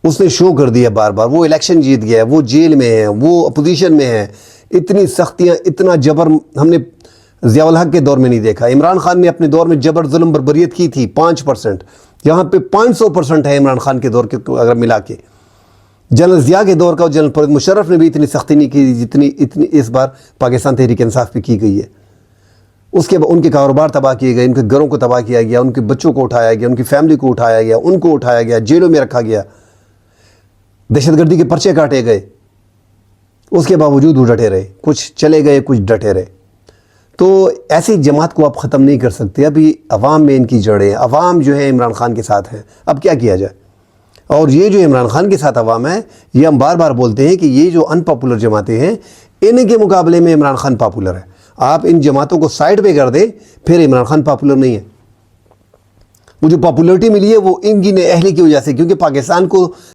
اس نے شو کر دیا بار بار، وہ الیکشن جیت گیا ہے، وہ جیل میں ہے، وہ اپوزیشن میں ہے. اتنی سختیاں، اتنا جبر ہم نے ضیاء الحق کے دور میں نہیں دیکھا. عمران خان نے اپنے دور میں جبر ظلم بربریت کی تھی 5%، یہاں پہ 500% ہے عمران خان کے دور کے اگر ملا کے. جنرل ضیاء کے دور کا اور جنرل پرویز مشرف نے بھی اتنی سختی نہیں کی جتنی اس بار پاکستان تحریک انصاف پہ کی گئی ہے. اس کے بعد ان کے کاروبار تباہ کیے گئے، ان کے گھروں کو تباہ کیا گیا، ان کے بچوں کو اٹھایا گیا، ان کی فیملی کو اٹھایا گیا، ان کو اٹھایا گیا، جیلوں میں رکھا گیا، دہشت گردی کے پرچے کاٹے گئے. اس کے باوجود وہ ڈٹے رہے، کچھ چلے گئے، کچھ ڈٹے رہے. تو ایسی جماعت کو آپ ختم نہیں کر سکتے. ابھی عوام میں ان کی جڑیں، عوام جو ہے عمران خان کے ساتھ ہیں. اب کیا کیا جائے؟ اور یہ جو عمران خان کے ساتھ عوام ہے، یہ ہم بار بار بولتے ہیں کہ یہ جو ان پاپولر جماعتیں ہیں، ان کے مقابلے میں عمران خان پاپولر ہے. آپ ان جماعتوں کو سائڈ پہ کر دیں، پھر عمران خان پاپولر نہیں ہے. وہ جو پاپولرٹی ملی ہے وہ ان کی اہلی کی وجہ سے، کیونکہ پاکستان کو